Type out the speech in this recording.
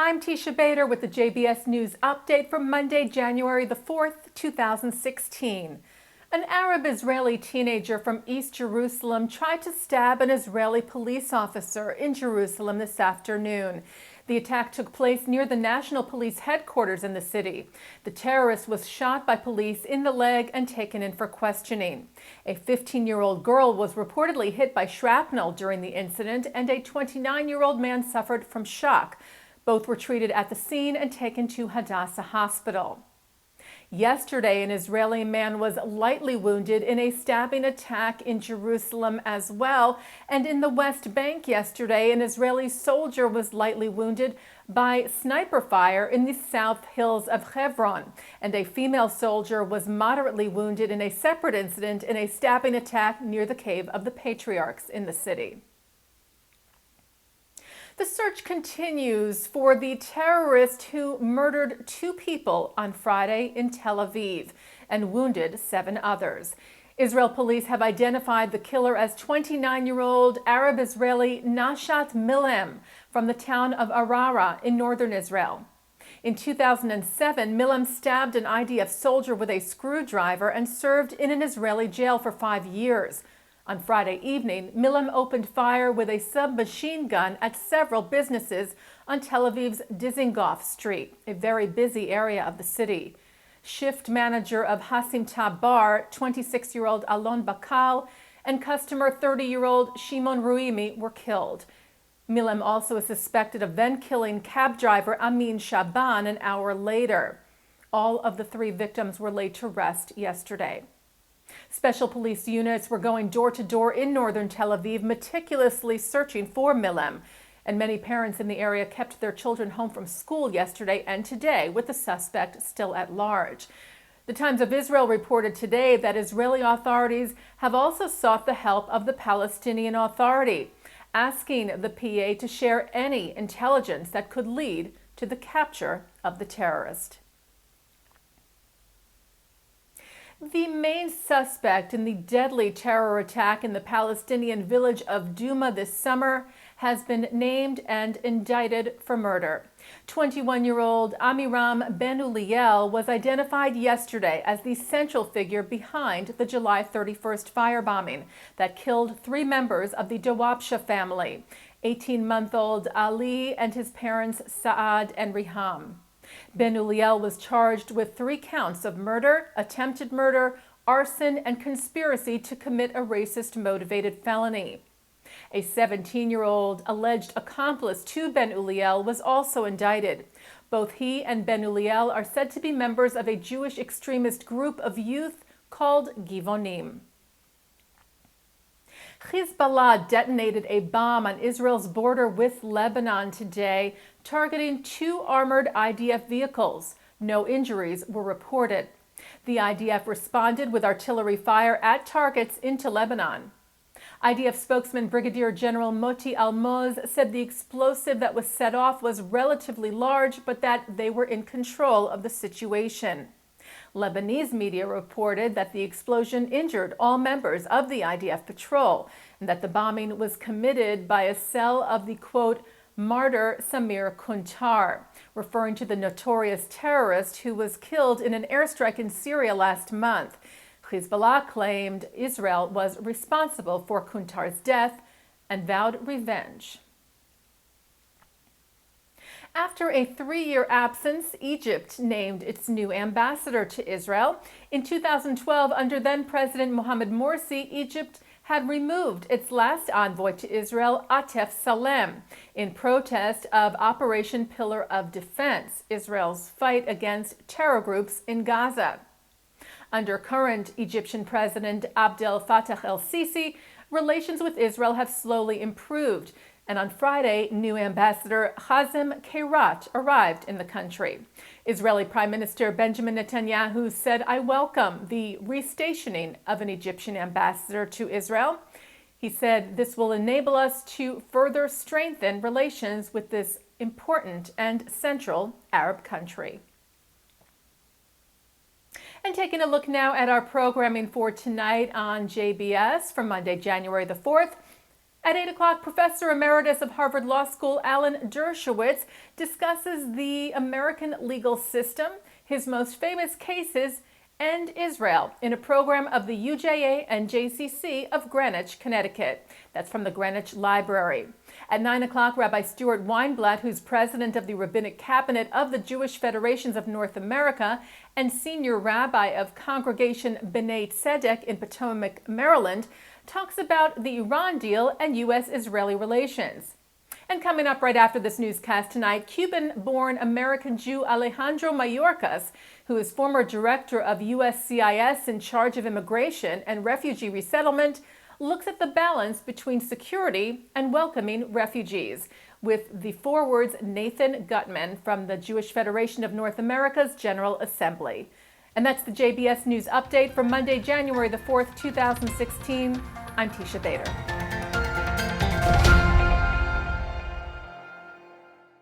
I'm Teisha Bader with the JBS News Update for Monday, January the 4th, 2016. An Arab-Israeli teenager from East Jerusalem tried to stab an Israeli police officer in Jerusalem this afternoon. The attack took place near the National Police headquarters in the city. The terrorist was shot by police in the leg and taken in for questioning. A 15-year-old girl was reportedly hit by shrapnel during the incident, and a 29-year-old man suffered from shock. Both were treated at the scene and taken to Hadassah Hospital. Yesterday, an Israeli man was lightly wounded in a stabbing attack in Jerusalem as well. And in the West Bank yesterday, an Israeli soldier was lightly wounded by sniper fire in the South Hills of Hebron. And a female soldier was moderately wounded in a separate incident in a stabbing attack near the Cave of the Patriarchs in the city. The search continues for the terrorist who murdered 2 people on Friday in Tel Aviv and wounded 7 others. Israel police have identified the killer as 29-year-old Arab-Israeli Nashat Milem from the town of Arara in northern Israel. In 2007, Milem stabbed an IDF soldier with a screwdriver and served in an Israeli jail for 5 years. On Friday evening, Milem opened fire with a submachine gun at several businesses on Tel Aviv's Dizengoff Street, a very busy area of the city. Shift manager of Hasim Tab Bar, 26-year-old Alon Bakal, and customer 30-year-old Shimon Ruimi were killed. Milem also is suspected of then killing cab driver Amin Shaban an hour later. All of the 3 victims were laid to rest yesterday. Special police units were going door to door in northern Tel Aviv, meticulously searching for Milem. And many parents in the area kept their children home from school yesterday and today, with the suspect still at large. The Times of Israel reported today that Israeli authorities have also sought the help of the Palestinian Authority, asking the PA to share any intelligence that could lead to the capture of the terrorist. The main suspect in the deadly terror attack in the Palestinian village of Douma this summer has been named and indicted for murder. 21-year-old Amiram Ben Uliel was identified yesterday as the central figure behind the July 31st firebombing that killed 3 members of the Dawabsha family, 18-month-old Ali and his parents Saad and Riham. Ben Uliel was charged with 3 counts of murder, attempted murder, arson, and conspiracy to commit a racist-motivated felony. A 17-year-old alleged accomplice to Ben Uliel was also indicted. Both he and Ben Uliel are said to be members of a Jewish extremist group of youth called Givonim. Hezbollah detonated a bomb on Israel's border with Lebanon today, targeting 2 armored IDF vehicles. No injuries were reported. The IDF responded with artillery fire at targets into Lebanon. IDF spokesman Brigadier General Moti Almoz said the explosive that was set off was relatively large, but that they were in control of the situation. Lebanese media reported that the explosion injured all members of the IDF patrol and that the bombing was committed by a cell of the, quote, martyr Samir Kuntar, referring to the notorious terrorist who was killed in an airstrike in Syria last month. Hezbollah claimed Israel was responsible for Kuntar's death and vowed revenge. After a 3-year absence, Egypt named its new ambassador to Israel. In 2012, under then-President Mohamed Morsi, Egypt had removed its last envoy to Israel, Atef Salem, in protest of Operation Pillar of Defense, Israel's fight against terror groups in Gaza. Under current Egyptian President Abdel Fattah el-Sisi, relations with Israel have slowly improved. And on Friday, new ambassador Hazem Kairat arrived in the country. Israeli Prime Minister Benjamin Netanyahu said, "I welcome the restationing of an Egyptian ambassador to Israel." He said this will enable us to further strengthen relations with this important and central Arab country. And taking a look now at our programming for tonight on JBS for Monday, January the 4th. At 8 o'clock, Professor Emeritus of Harvard Law School Alan Dershowitz discusses the American legal system, his most famous cases, and Israel in a program of the UJA and JCC of Greenwich, Connecticut. That's from the Greenwich Library. At 9 o'clock, Rabbi Stuart Weinblatt, who's president of the Rabbinic Cabinet of the Jewish Federations of North America and senior rabbi of Congregation B'nai Tzedek in Potomac, Maryland, talks about the Iran deal and U.S.-Israeli relations. And coming up right after this newscast tonight, Cuban-born American Jew Alejandro Mayorkas, who is former director of USCIS in charge of immigration and refugee resettlement, looks at the balance between security and welcoming refugees with the Forward's Nathan Gutman from the Jewish Federation of North America's General Assembly. And that's the JBS News Update for Monday, January the 4th, 2016. I'm Teisha Bader.